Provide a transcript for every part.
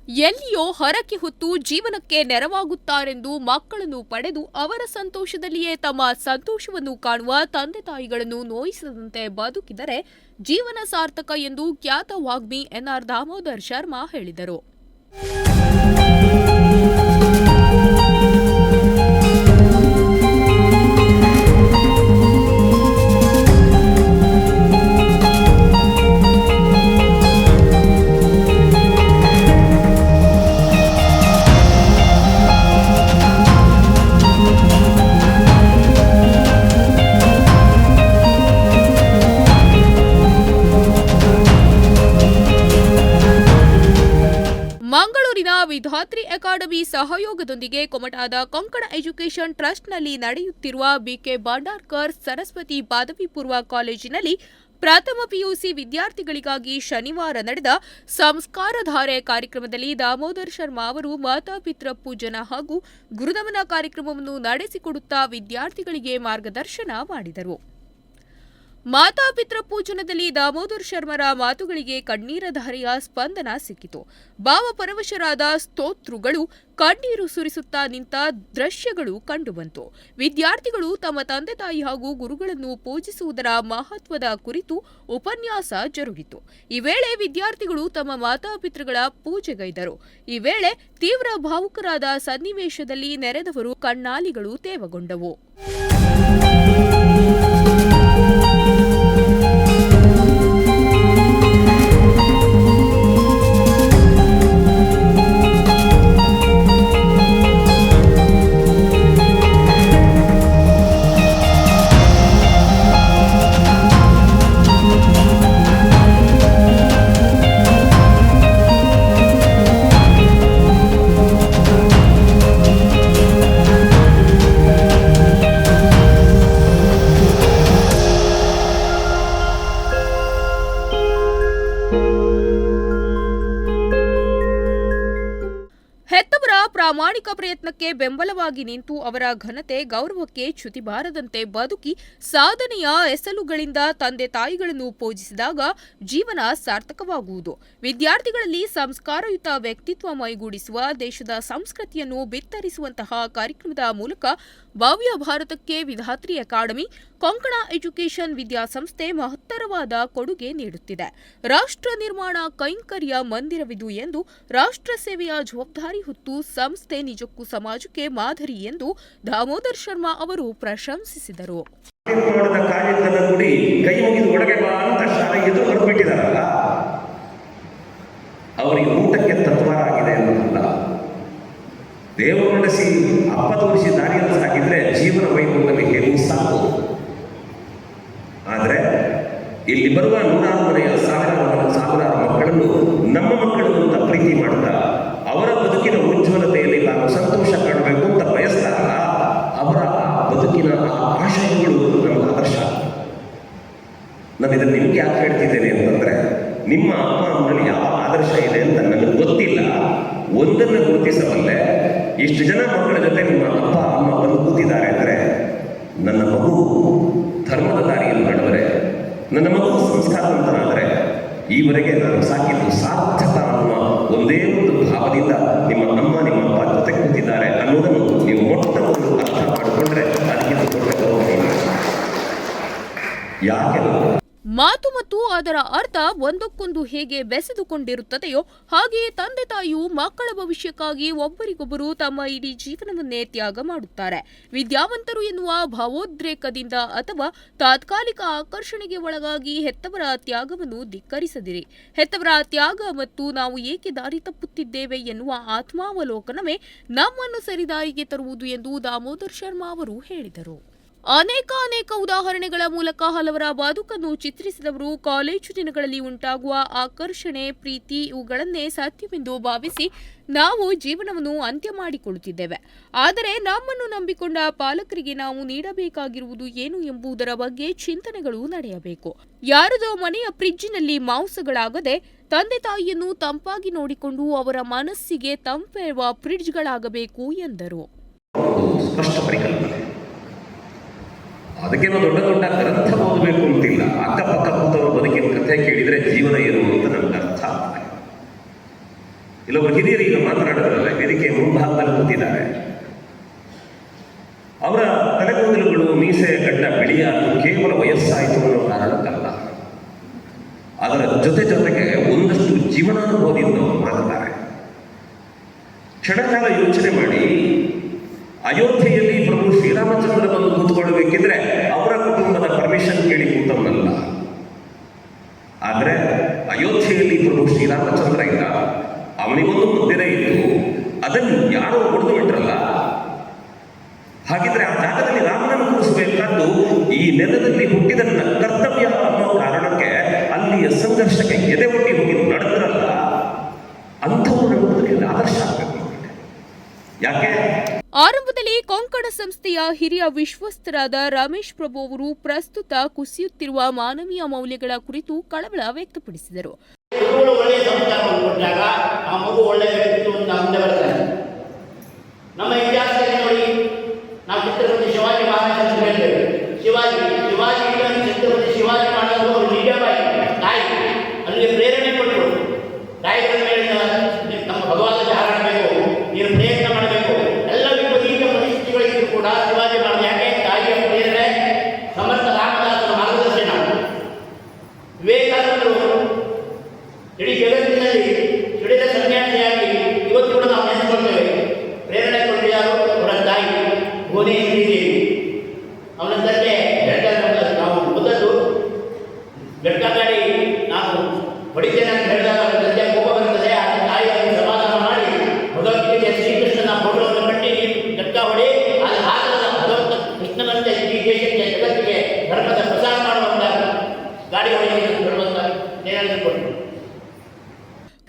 ಎಲ್ಲಿಯೋ ಹರಕೆ ಹೊತ್ತು ಜೀವನಕ್ಕೆ ನೆರವಾಗುತ್ತಾರೆಂದು ಮಕ್ಕಳನ್ನು ಪಡೆದು ಅವರ ಸಂತೋಷದಲ್ಲಿಯೇ ತಮ್ಮ ಸಂತೋಷವನ್ನು ಕಾಣುವ ತಂದೆ ತಾಯಿಗಳನ್ನು ನೋಯಿಸದಂತೆ ಬದುಕಿದರೆ ಜೀವನ ಸಾರ್ಥಕ ಎಂದು ಖ್ಯಾತ ವಾಗ್ಮಿ ಎನ್ಆರ್ ದಾಮೋದರ್ ಶರ್ಮಾ ಹೇಳಿದರು. ಮಂಗಳೂರಿನ ವಿಧಾತ್ರಿ ಅಕಾಡೆಮಿ ಸಹಯೋಗದೊಂದಿಗೆ ಕೊಮಟಾದ ಕೊಂಕಣ ಎಜುಕೇಷನ್ ಟ್ರಸ್ಟ್ನಲ್ಲಿ ನಡೆಯುತ್ತಿರುವ ಬಿಕೆ ಭಂಡಾರ್ಕರ್ ಸರಸ್ವತಿ ಪದವಿ ಪೂರ್ವ ಕಾಲೇಜಿನಲ್ಲಿ ಪ್ರಥಮ ಪಿಯುಸಿ ವಿದ್ಯಾರ್ಥಿಗಳಿಗಾಗಿ ಶನಿವಾರ ನಡೆದ ಸಂಸ್ಕಾರಧಾರೆ ಕಾರ್ಯಕ್ರಮದಲ್ಲಿ ದಾಮೋದರ್ ಶರ್ಮಾ ಅವರು ಮಾತಾಪಿತೃ ಪೂಜನ ಹಾಗೂ ಗುರುನಮನ ಕಾರ್ಯಕ್ರಮವನ್ನು ನಡೆಸಿಕೊಡುತ್ತಾ ವಿದ್ಯಾರ್ಥಿಗಳಿಗೆ ಮಾರ್ಗದರ್ಶನ ಮಾಡಿದರು. ಮಾತಾಪಿತೃ ಪೂಜನದಲ್ಲಿ ದಾಮೋದರ್ ಶರ್ಮರ ಮಾತುಗಳಿಗೆ ಕಣ್ಣೀರ ಧಾರೆಯ ಸ್ಪಂದನ ಸಿಕ್ಕಿತು. ಭಾವಪರವಶರಾದ ಸ್ತೋತೃಗಳು ಕಣ್ಣೀರು ಸುರಿಸುತ್ತಾ ನಿಂತ ದೃಶ್ಯಗಳು ಕಂಡುಬಂತು. ವಿದ್ಯಾರ್ಥಿಗಳು ತಮ್ಮ ತಂದೆ ತಾಯಿ ಹಾಗೂ ಗುರುಗಳನ್ನು ಪೂಜಿಸುವುದರ ಮಹತ್ವದ ಕುರಿತು ಉಪನ್ಯಾಸ ಜರುಗಿತು. ಈ ವೇಳೆ ವಿದ್ಯಾರ್ಥಿಗಳು ತಮ್ಮ ಮಾತಾಪಿತೃಗಳ ಪೂಜೆಗೈದರು. ಈ ವೇಳೆ ತೀವ್ರ ಭಾವುಕರಾದ ಸನ್ನಿವೇಶದಲ್ಲಿ ನೆರೆದವರು ಕಣ್ಣಾಲಿಗಳು ತೇವಗೊಂಡವು. ಹೆತ್ತವರ ಪ್ರಾಮಾಣಿಕ ಪ್ರಯತ್ನಕ್ಕೆ ಬೆಂಬಲವಾಗಿ ನಿಂತು ಅವರ ಘನತೆ ಗೌರವಕ್ಕೆ ಚ್ಯುತಿ ಬಾರದಂತೆ ಬದುಕಿ ಸಾಧನೆಯ ಎಸಲುಗಳಿಂದ ತಂದೆ ತಾಯಿಗಳನ್ನು ಪೂಜಿಸಿದಾಗ ಜೀವನ ಸಾರ್ಥಕವಾಗುವುದು. ವಿದ್ಯಾರ್ಥಿಗಳಲ್ಲಿ ಸಂಸ್ಕಾರಯುತ ವ್ಯಕ್ತಿತ್ವ ಮೈಗೂಡಿಸುವ ದೇಶದ ಸಂಸ್ಕೃತಿಯನ್ನು ಬಿತ್ತರಿಸುವಂತಹ ಕಾರ್ಯಕ್ರಮದ ಮೂಲಕ ಭವ್ಯ ಭಾರತಕ್ಕೆ ವಿಧಾತ್ರಿ ಅಕಾಡೆಮಿ ಕೊಂಕಣ ಎಜುಕೇಷನ್ ವಿದ್ಯಾಸಂಸ್ಥೆ ಮಹತ್ತರವಾದ ಕೊಡುಗೆ ನೀಡುತ್ತಿದೆ. ರಾಷ್ಟ್ರ ನಿರ್ಮಾಣ ಕೈಂಕರ್ಯ ಮಂದಿರವಿದು ಎಂದು ರಾಷ್ಟ್ರ ಸೇವೆಯ ಜವಾಬ್ದಾರಿ ಹೊತ್ತು ಸಂಸ್ಥೆ ನಿಜಕ್ಕೂ ಸಮಾಜಕ್ಕೆ ಮಾದರಿ ಎಂದು ದಾಮೋದರ್ ಶರ್ಮಾ ಅವರು ಪ್ರಶಂಸಿಸಿದರು. ಅವರಿಗೆ ಊಟಕ್ಕೆ ತತ್ವಾರ ಆಗಿದೆ ಅನ್ನೋದಲ್ಲ, ದೇವರು ನಡೆಸಿ ಅಪ್ಪ ತೋರಿಸಿ ದಾರಿಯನ್ನು ಸಾಕಿದ್ರೆ ಜೀವನ ವೈಭವದಲ್ಲಿ ಹೇಗೂ ಸಾಕು. ಆದರೆ ಇಲ್ಲಿ ಬರುವ ಸಾವಿರಾರು ಮಕ್ಕಳನ್ನು ನಮ್ಮ ಮಕ್ಕಳು ಅಂತ ಪ್ರೀತಿ ಮಾಡ್ತಾ ಅವರ ಬದುಕಿನ ಉಜ್ವಲತೆಯಲ್ಲಿ ನಾವು ಸಂತೋಷ ಕಾಣಬೇಕು ಅಂತ ಬಯಸ್ತಾರಲ್ಲ, ಅವರ ಬದುಕಿನ ಆಶಯಗಳು ನಮಗೆ ಆದರ್ಶ. ನಾನು ಇದನ್ನು ನಿಮ್ಗೆ ಯಾಕೆ ಹೇಳ್ತಿದ್ದೇನೆ ಅಂತಂದ್ರೆ, ನಿಮ್ಮ ಅಪ್ಪ ಅಮ್ಮನಲ್ಲಿ ಯಾವ ಆದರ್ಶ ಇದೆ ಅಂತ ನನಗೆ ಗೊತ್ತಿಲ್ಲ. ಒಂದನ್ನು ಗುರುತಿಸಬಲ್ಲೆ, ಇಷ್ಟು ಜನ ಮಕ್ಕಳ ಜೊತೆ ನಿಮ್ಮ ಅಪ್ಪ ಅಮ್ಮ ಬಂದು ಕೂತಿದ್ದಾರೆ ಅಂದರೆ ನನ್ನ ಮಗು ಧರ್ಮದ ದಾರಿಯಲ್ಲಿ ನಡೆದರೆ, ನನ್ನ ಮಗು ಸಂಸ್ಕಾರವಂತನಾದರೆ ಈವರೆಗೆ ನಾನು ಸಾಕಿದ್ದು ಸಾರ್ಥಕ ಅನ್ನುವ ಒಂದೇ ಒಂದು ಭಾವದಿಂದ ನಿಮ್ಮ ಅಮ್ಮ ನಿಮ್ಮ ಅಪ್ಪ ಜೊತೆ ಕೂತಿದ್ದಾರೆ ಅನ್ನೋದನ್ನು ನೀವು ಮೊಟ್ಟ ಮೊದಲು ಅರ್ಥ ಮಾಡಿಕೊಂಡ್ರೆ ಅದಕ್ಕೆ ಯಾಕೆ ಮಾತು ಮತ್ತು ಅದರ ಅರ್ಥ ಒಂದಕ್ಕೊಂದು ಹೇಗೆ ಬೆಸೆದುಕೊಂಡಿರುತ್ತದೆಯೋ ಹಾಗೆಯೇ ತಂದೆ ತಾಯಿಯು ಮಕ್ಕಳ ಭವಿಷ್ಯಕ್ಕಾಗಿ ಒಬ್ಬರಿಗೊಬ್ಬರು ತಮ್ಮ ಇಡೀ ಜೀವನವನ್ನೇ ತ್ಯಾಗ ಮಾಡುತ್ತಾರೆ. ವಿದ್ಯಾವಂತರು ಎನ್ನುವ ಭಾವೋದ್ರೇಕದಿಂದ ಅಥವಾ ತಾತ್ಕಾಲಿಕ ಆಕರ್ಷಣೆಗೆ ಒಳಗಾಗಿ ಹೆತ್ತವರ ತ್ಯಾಗವನ್ನು ಧಿಕ್ಕರಿಸದಿರಿ. ಹೆತ್ತವರ ತ್ಯಾಗ ಮತ್ತು ನಾವು ಏಕೆ ದಾರಿ ತಪ್ಪುತ್ತಿದ್ದೇವೆ ಎನ್ನುವ ಆತ್ಮಾವಲೋಕನವೇ ನಮ್ಮನ್ನು ಸರಿದಾರಿಗೆ ತರುವುದು ಎಂದು ದಾಮೋದರ್ ಶರ್ಮಾ ಅವರು ಹೇಳಿದರು. ಅನೇಕ ಉದಾಹರಣೆಗಳ ಮೂಲಕ ಹಲವರ ಬದುಕನ್ನು ಚಿತ್ರಿಸಿದವರು ಕಾಲೇಜು ದಿನಗಳಲ್ಲಿ ಉಂಟಾಗುವ ಆಕರ್ಷಣೆ, ಪ್ರೀತಿ ಇವುಗಳನ್ನೇ ಸತ್ಯವೆಂದು ಭಾವಿಸಿ ನಾವು ಜೀವನವನ್ನು ಅಂತ್ಯ ಮಾಡಿಕೊಳ್ಳುತ್ತಿದ್ದೇವೆ. ಆದರೆ ನಮ್ಮನ್ನು ನಂಬಿಕೊಂಡ ಪಾಲಕರಿಗೆ ನಾವು ನೀಡಬೇಕಾಗಿರುವುದು ಏನು ಎಂಬುದರ ಬಗ್ಗೆ ಚಿಂತನೆಗಳು ನಡೆಯಬೇಕು. ಯಾರದೋ ಮನೆಯ ಫ್ರಿಡ್ಜ್ನಲ್ಲಿ ಮಾಂಸಗಳಾಗದೆ ತಂದೆ ತಾಯಿಯನ್ನು ತಂಪಾಗಿ ನೋಡಿಕೊಂಡು ಅವರ ಮನಸ್ಸಿಗೆ ತಂಪೆರುವ ಫ್ರಿಡ್ಜ್ಗಳಾಗಬೇಕು ಎಂದರು. ಅದಕ್ಕೇನೋ ದೊಡ್ಡ ದೊಡ್ಡ ಗ್ರಂಥ ಓದಬೇಕು ಅಂತಿಲ್ಲ. ಅಕ್ಕಪಕ್ಕ ಕೂತವರು ಬದುಕಿನ ಕಥೆ ಕೇಳಿದರೆ ಜೀವನ ಏನು ಅಂತ ನಮ್ಗೆ ಅರ್ಥ ಆಗ್ತದೆ. ಇಲ್ಲೊಬ್ಬರು ಹಿರಿಯರು ಈಗ ಮಾತನಾಡಿದ್ರೆ ವೇದಿಕೆ ಮುಂಭಾಗದಲ್ಲಿ ಕೂತಿದ್ದಾರೆ. ಅವರ ತಲೆಗೂದಲುಗಳು ಮೀಸೆ ಗಡ್ಡ ಬಿಳಿಯಾಗಿ ಕೇವಲ ವಯಸ್ಸಾಯಿತು ಅನ್ನೋ ಕಾರಣಕ್ಕಲ್ಲ, ಅದರ ಜೊತೆಗೆ ಒಂದಷ್ಟು ಜೀವನಾನುಭವದಿಂದ ಮಾತನಾಡುತ್ತಾರೆ. ಕ್ಷಣಕಾಲ ಯೋಚನೆ ಮಾಡಿ, ಅಯೋಧ್ಯೆಯಲ್ಲಿ ಪ್ರಭು ಶ್ರೀರಾಮಚಂದ್ರ ಬಂದು ಕೂತ್ಕೊಳ್ಬೇಕಿದ್ರೆ ಅವರ ಕುಟುಂಬದ ಪರ್ಮಿಷನ್ ಕೇಳಿ ಕೂತವನಲ್ಲ. ಆದರೆ ಅಯೋಧ್ಯೆಯಲ್ಲಿ ಪ್ರಭು ಶ್ರೀರಾಮಚಂದ್ರ ಇದ್ದ, ಅವನಿಗೊಂದು ಮಂದಿರ ಇತ್ತು, ಅದನ್ನು ಯಾರೋ ಹೊಡೆದು ಬಿಟ್ರಲ್ಲ. ಹಾಗಿದ್ರೆ ಆ ಜಾಗದಲ್ಲಿ ರಾಮನನ್ನು ಕೂರಿಸಬೇಕಾದ್ದು ಈ ನೆಲದಲ್ಲಿ ಹುಟ್ಟಿದ ಕರ್ತವ್ಯ ಅನ್ನೋ ಕಾರಣಕ್ಕೆ ಅಲ್ಲಿಯ ಸಂಘರ್ಷಕ್ಕೆ ಎದೆ ಒಟ್ಟಿ ಹೋಗಿ ನಡೆದ್ರಲ್ಲ, ಅಂಥವ್ರು ನಮ್ಮ ಬದುಕಲ್ಲಿ ಆದರ್ಶ ಆಗಬೇಕು. ಯಾಕೆ? ಆರಂಭದಲ್ಲಿ ಕೊಂಕಣ ಸಂಸ್ಥೆಯ ಹಿರಿಯ ವಿಶ್ವಸ್ತರಾದ ರಮೇಶ್ ಪ್ರಭು ಅವರು ಪ್ರಸ್ತುತ ಕುಸಿಯುತ್ತಿರುವ ಮಾನವೀಯ ಮೌಲ್ಯಗಳ ಕುರಿತು ಕಳವಳ ವ್ಯಕ್ತಪಡಿಸಿದರು. ಒಳ್ಳೆಯ ಸಂಸ್ಕಾರವನ್ನು ಕೊಟ್ಟಾಗ ಆ ಮಗು ಒಳ್ಳೆಯ ವ್ಯಕ್ತಿತ್ವವನ್ನು ಮುಂದೆ ಬರ್ತಾರೆ. ನಮ್ಮ ಇತಿಹಾಸದಲ್ಲಿ ನೋಡಿ, ನಾವು ಛತ್ರಪತಿ ಶಿವಾಜಿ ಮಹಾರಾಜ ಹೇಳ್ತೇವೆ. ಶಿವಾಜಿ ಛತ್ರಪತಿ ಶಿವಾಜಿ ಮಾಡೋದು ಅವರು ನಿಜವಾಗಿ ತಾಯಿ ಅಲ್ಲಿಗೆ ಪ್ರೇರಣೆ ಕೊಟ್ಟರು. ತಾಯಿಗಳ ಮೇಲೆ ನಮ್ಮ ಭಗವಾನ ಹಾರಾಡಬೇಕು, ನೀನು ಪ್ರಯತ್ನ ಮಾಡಬೇಕು. ಎಲ್ಲ ವಿಪರೀತ ಪರಿಸ್ಥಿತಿಗಳಿಗೂ ಕೂಡ ಶಿವಾಜಿ ಮಾಡಿದ. ಯಾಕೆ? ತಾಯಿಯ ಪ್ರೇರಣೆ, ಸಮರ್ಥ ರಾಮದಾಸರ ಮಾರ್ಗದರ್ಶನ. ವಿವೇಕಾನಂದರು ಇಡೀ ಜಗತ್ತಿನಲ್ಲಿ ಹಿಡಿದ ಸನ್ಯಾಸಿಯಾಗಿ ಇವತ್ತು ಕೂಡ ನಾವು ನೆನೆಸ್ಕೊಳ್ತೇವೆ. ಪ್ರೇರಣೆ ಕೊಟ್ಟಿದ್ದಾರೆ ಅವರ ತಾಯಿ ಭುವನೇಶ್ವರಿ ದೇವಿ. ಅವನಂತಕ್ಕೆ ನಾವು ಮೊದಲು ಜಟ್ಕ ಗಾಡಿ ನಾನು ಹೊಡಿತೇನೆ ಅಂತ ಹೇಳಿದಾಗ ಅವರ ತಂದೆ ಕೋಪ ಬರ್ತದೆ. ಆ ತಾಯಿಯನ್ನು ಸಮಾಧಾನ ಮಾಡಿ ಭಗವದ್ಗೀತೆ ಶ್ರೀಕೃಷ್ಣನ ಫೋಟೋವನ್ನು ಕಟ್ಟಿ ಜಟ್ಕ ಹೊಡಿ, ಅದು ಹಾಕದ ಭಗವಂತ ಕೃಷ್ಣನಂತೆ ಈ ದೇಶಕ್ಕೆ ಜಗತ್ತಿಗೆ ಧರ್ಮದ ಪ್ರಸಾರ ಮಾಡುವಂತ ಗಾಡಿ ಹೊಡೆಯುವಂತ ಹೇಳುವಂತ ನೇರನ್ನು ಕೊಟ್ಟರು.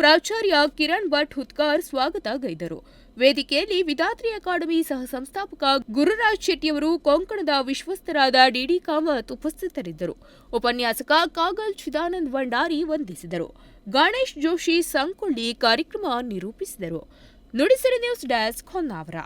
ಪ್ರಾಚಾರ್ಯ ಕಿರಣ್ ಭಟ್ ಹುತ್ಕಾರ್ ಸ್ವಾಗತ ಗೈದರು. ವೇದಿಕೆಯಲ್ಲಿ ವಿಧಾತ್ರಿ ಅಕಾಡೆಮಿ ಸಹ ಸಂಸ್ಥಾಪಕ ಗುರುರಾಜ್ ಶೆಟ್ಟಿಯವರು, ಕೊಂಕಣದ ವಿಶ್ವಸ್ತರಾದ ಡಿಡಿ ಕಾಮತ್ ಉಪಸ್ಥಿತರಿದ್ದರು. ಉಪನ್ಯಾಸಕ ಕಾಗಲ್ ಚಿದಾನಂದ್ ಭಂಡಾರಿ ವಂದಿಸಿದರು. ಗಣೇಶ್ ಜೋಶಿ ಸಂಕೊಳ್ಳಿ ಕಾರ್ಯಕ್ರಮ ನಿರೂಪಿಸಿದರು. Nudisiri news desk Honnavar.